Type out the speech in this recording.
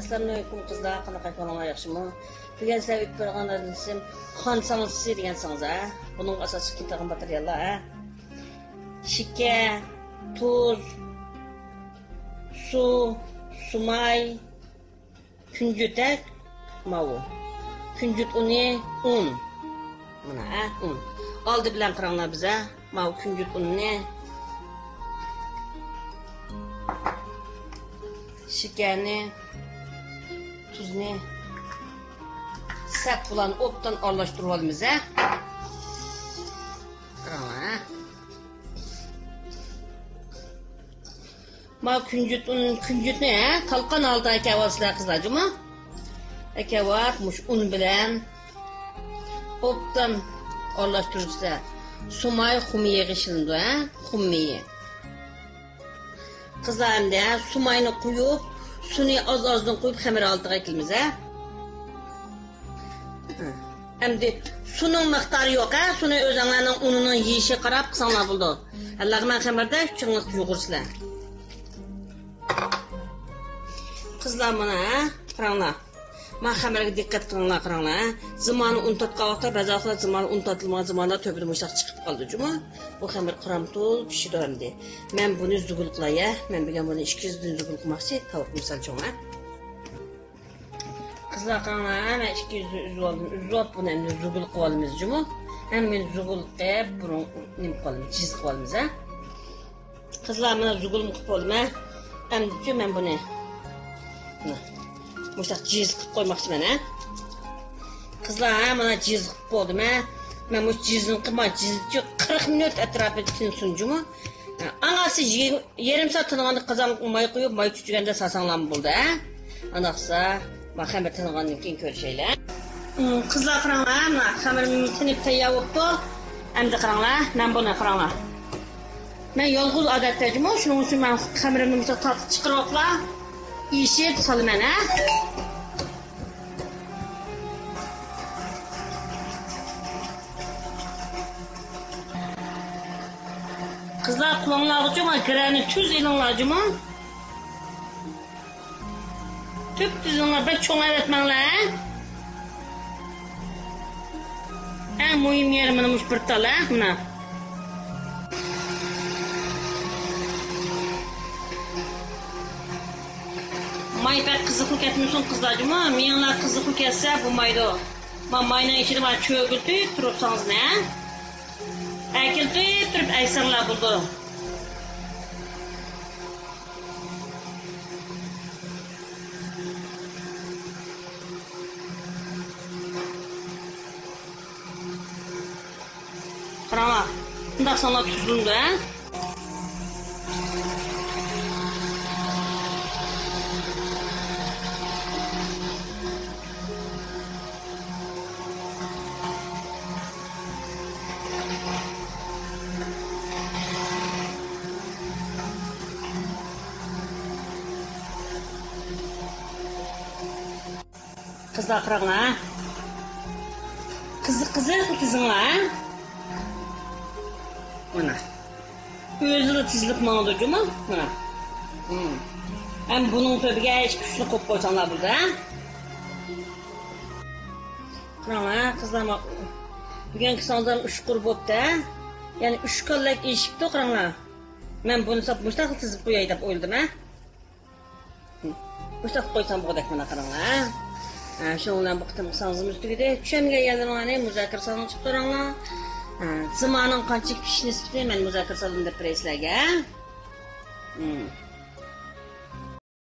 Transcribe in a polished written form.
Assalamualaikum qizlar, qanaqa qolinglar, yaxshimi? Bugun sizlar o'tib borganlardan desam, xon sanglisi degansiniz, ha? Buning asosiy ketadigan materiallar, ha? Shika, tuz, suv, sumay, kunjut, mavu. Kunjut uni, un. Mana, ha, un. Oldi bilan qaranglar biza, mavu kunjut unni. Şekerni, tuzunu, sap bulan optan aralashtirib olamiz, ha? Qaranglar. Ma kunjutni, ha? Talqon oldi akavasizlar qizlarjimi? Akavat mush un bilan optan aralashtiribsa, sumay xumiye qishildi, ha? Xumiye. Qizlarımda sumayni qo'yib, suni oz-ozdan qo'yib xamir oldiga kelamiz, ha? Endi suning miqdori yo'q, ha? Suni o'zinglarning unining yeyishi qarab qilsanglar bo'ldi. Alloh men xamirda chunliq yo'g'irsizlar. Qizlar mana, qaranglar. Men xamirga diqqat qilinglar, qaranglar. Zamonni untatgan vaqtda ba'zi zamonni untatilmagan zamonda to'pida mushaq chiqib qoldi-jumi? Bu xamir qaramtul pishdi endi. Men buni zugul qilay, men bilgan buni 200 dan zugul qilmoqchi, tovuq misol cho'ng, ha. Qizlar qaranglar, men 200 uzib oldim. Uzib buni endi zugul qilib olamiz-jumi? Ham men zugul qilib, buni nim qilamiz, chiz qilib olamiz, ha. Qizlar mana zugul qilib oldim, endi men buni mushaq chiz qilib qo'ymoqchiman, ha. Qizlar, mana chiz qilib qo'ydim, ha. Men bu chizni qilma, chizni 40 minut atrofida tinsin-jumi? Anasi yarim soat tingandan qozon may qo'yib, may chuchganda sasanglam bo'ldi, ha. Anaqsa, men xamir tingandan keyin ko'rishaylar. Qizlar qaranglar, mana xamirim tinib tayyor bo'ldi. Endi qaranglar, men buni qaranglar. Men yolg'iz odatdajimi, shuning uchun men xamirimni bitta tortib chiqariblar. Yeshib solaman, ha. Qizlar qulonlarga kirani tuz elinglarjimi? Tüp tuzinglar bir cho'ng avatmanglar, ha. Eng muhim yeri mana mush bir tal, ha, mana. May pek qiziqli ketmisin qizlarjimi? Menlar qiziqli ketsa bo'lmaydi. Men mayning ichida mana cho'g'iltib turibsangiz, ha? Akiltib turib aysanglar bo'ldi. Qaranglar, bunday sanab tuzildi, ha? Qizlar qaranglar. Qiziq tuzinglar. Mana. O'zini tizilib mangdi-jumi? Mana. Ham buning to'biga hech kuchli qo'yib qo'ysanglar bo'ldi, ha? Qaranglar, qizlar bugungi sondan 3 qur bo'pti, ha? Ya'ni 3 kunlik eshikdi, qaranglar. Men buni sap mushtaq tizib qo'yay deb o'yladim, ha? Mushtaq qo'ysam bo'g'dak mana qaranglar. Şundan bıktım sanzımız tügüde. Düşemge yerlerine muzakir salın çıktı oranla. Zamanın kançık pişini sıktı. Ben muzakir salın da preyslerge.